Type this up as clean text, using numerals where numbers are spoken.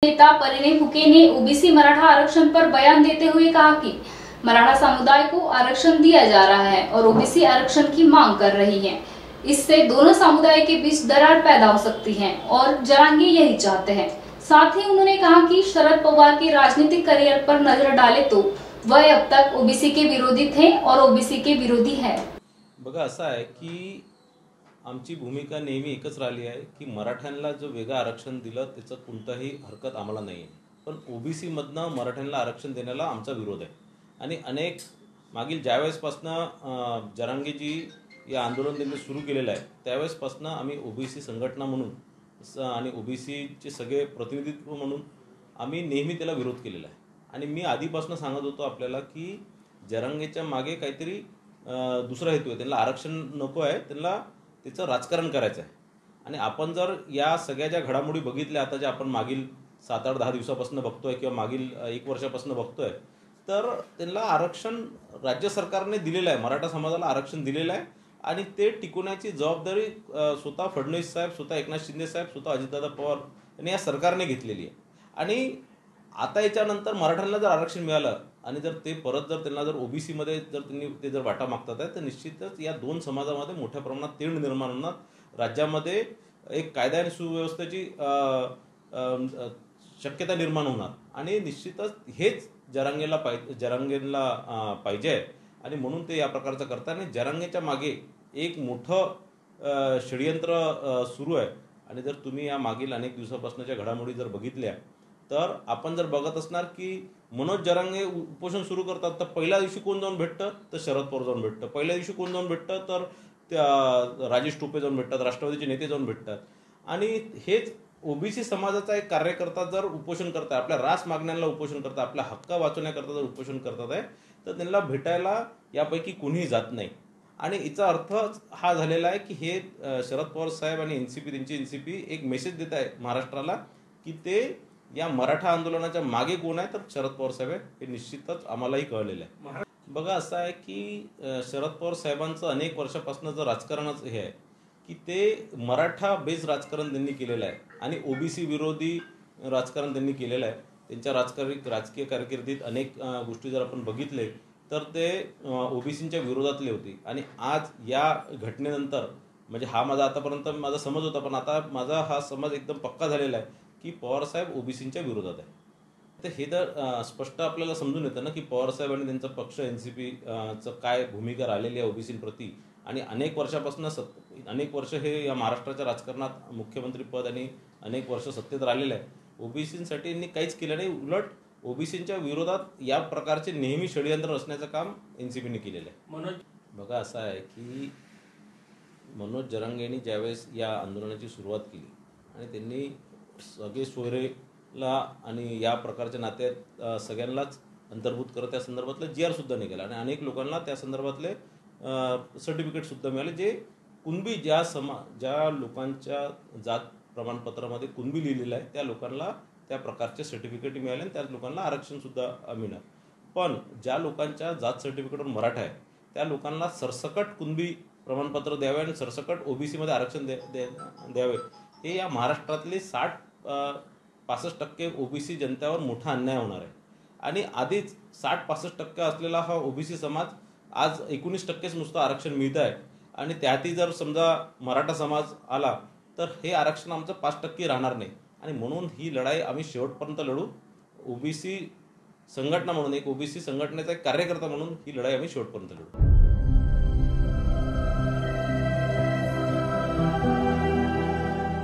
नेता परिणय फुके ने ओबीसी मराठा आरक्षण पर बयान देते हुए कहा कि मराठा समुदाय को आरक्षण दिया जा रहा है और ओबीसी आरक्षण की मांग कर रही है। इससे दोनों समुदाय के बीच दरार पैदा हो सकती है और जरांगे यही चाहते हैं। साथ ही उन्होंने कहा कि शरद पवार के राजनीतिक करियर पर नजर डाले तो वह अब तक ओबीसी के विरोधी थे और ओबीसी के विरोधी है। बघा असं आहे की आमची भूमिका नेहमी एकच राहिली आहे की मराठ्यांना जो वेगळं आरक्षण दिलं त्याचं कोणताही हरकत आम्हाला नाही आहे, पण ओबीसी मधनं मराठ्यांना आरक्षण देण्याला आमचा विरोध आहे। आणि अनेक मागील ज्यावेळेसपासून जरांगेजी या आंदोलन त्यांनी सुरू केलेलं आहे त्यावेळेसपासून आम्ही ओबीसी संघटना म्हणून आणि ओबीसीचे सगळे प्रतिनिधित्व म्हणून आम्ही नेहमी त्याला विरोध केलेला आहे। आणि मी आधीपासून सांगत होतो आपल्याला की जरांगेच्या मागे काहीतरी दुसरा हेतू आहे, त्यांना आरक्षण नको आहे, त्यांना त्याचं राजकारण करायचं आहे। आणि आपण जर या सगळ्या ज्या घडामोडी बघितल्या आता ज्या आपण मागील 7-8-10 दिवसापासून बघतोय किंवा मागील 1 वर्षापासून बघतोय, तर त्यांना आरक्षण राज्य सरकारने दिलेलं आहे, मराठा समाजाला आरक्षण दिलेलं आहे आणि ते टिकवण्याची जबाबदारी स्वतः फडणवीस साहेब, स्वतः एकनाथ शिंदे साहेब, स्वतः अजितदादा पवार यांनी या सरकारने घेतलेली आहे। आणि आता याच्यानंतर मराठ्यांना जर आरक्षण मिळालं आणि जर ते परत जर त्यांना जर ओबीसी मध्ये जर त्यांनी ते जर वाटा मागतात आहे तर निश्चितच या दोन समाजामध्ये मोठ्या प्रमाणात तेढ निर्माण होणार, राज्यामध्ये एक कायदा आणि सुव्यवस्थेची शक्यता निर्माण होणार आणि निश्चितच हेच जरांगेला पाहिजे आहे। आणि म्हणून ते या प्रकारचं करतात आणि जरांगेच्या मागे एक मोठं षडयंत्र सुरू आहे। आणि जर तुम्ही या मागील अनेक दिवसापासूनच्या घडामोडी जर बघितल्या तर आपण जर बघत असणार की मनोज जरांगे उपोषण सुरू करतात तर पहिल्या दिवशी कोण जाऊन भेटतं तर शरद पवार जाऊन भेटतं, पहिल्या दिवशी कोण जाऊन भेटतं तर त्या राजेश टोपे जाऊन भेटतात, राष्ट्रवादीचे नेते जाऊन भेटतात। आणि हेच ओबीसी समाजाचा एक कार्यकर्ता जर उपोषण करतात, आपल्या रास मागण्यांना उपोषण करतात, आपल्या हक्क वाचवण्याकरता जर उपोषण करतात आहे तर त्यांना भेटायला यापैकी कोणीही जात नाही। आणि याचा अर्थ हा झालेला आहे की हे शरद पवार साहेब आणि एनसीपी त्यांची एनसीपी एक मेसेज देत आहे महाराष्ट्राला की ते या मराठा आंदोलनाच्या मागे कोण आहे तर शरद पवार साहेब हे निश्चितच आम्हालाही कळलेलं आहे। बघा असं आहे की शरद पवार साहेबांचं अनेक वर्षापासूनचं राजकारणच हे आहे की ते मराठा बेस राजकारण त्यांनी केलेलं आहे आणि ओबीसी विरोधी राजकारण त्यांनी केलेलं आहे। त्यांच्या राजकीय कारकिर्दीत अनेक गोष्टी जर आपण बघितले तर ते ओबीसींच्या विरोधातले होते। आणि आज या घटनेनंतर म्हणजे हा माझा आतापर्यंत माझा समज होता, पण आता माझा हा समज एकदम पक्का झालेला आहे की पवार साहेब ओबीसींच्या विरोधात आहे। तर हे तर स्पष्ट आपल्याला समजून येतं ना की पवार साहेब आणि त्यांचा पक्ष एनसीपीचं काय भूमिका राहिलेली आहे ओबीसींप्रती। आणि अनेक वर्ष हे या महाराष्ट्राच्या राजकारणात मुख्यमंत्री पद आणि अनेक वर्ष सत्तेत राहिलेलं आहे। ओबीसींसाठी यांनी काहीच केलं नाही, उलट ओबीसींच्या विरोधात या प्रकारचे नेहमी षडयंत्र रचण्याचं काम एनसीपीने केलेलं आहे। बघा असं आहे की मनोज जरांगेंनी ज्यावेळेस या आंदोलनाची सुरुवात केली आणि त्यांनी सगळे सोयरेला आणि या प्रकारच्या नात्यात सगळ्यांनाच अंतर्भूत करत त्या संदर्भातलं जीआर सुद्धा निघाला आणि अनेक लोकांना त्या संदर्भातले सर्टिफिकेट सुद्धा मिळाले। जे कुणबी ज्या लोकांच्या जात प्रमाणपत्रामध्ये कुणबी लिहिलेलं आहे त्या लोकांना त्या प्रकारचे सर्टिफिकेट मिळाले आणि त्या लोकांना आरक्षण सुद्धा मिळणार। पण ज्या लोकांच्या जात सर्टिफिकेटवर मराठा आहे त्या लोकांना सरसकट कुणबी प्रमाणपत्र द्यावे आणि सरसकट ओबीसी मध्ये आरक्षण द्यावे, हे या महाराष्ट्रातले 60-65% ओबीसी जनतेवर मोठा अन्याय होणार आहे। आणि आधीच 60-65% असलेला हा ओबीसी समाज आज 19%च नुसतं आरक्षण मिळत आहे आणि त्यातही जर समजा मराठा समाज आला तर हे आरक्षण आमचं 5% राहणार नाही। आणि म्हणून ही लढाई आम्ही शेवटपर्यंत लढू। ओबीसी संघटना म्हणून, एक ओबीसी संघटनेचा एक कार्यकर्ता म्हणून ही लढाई आम्ही शेवटपर्यंत लढू।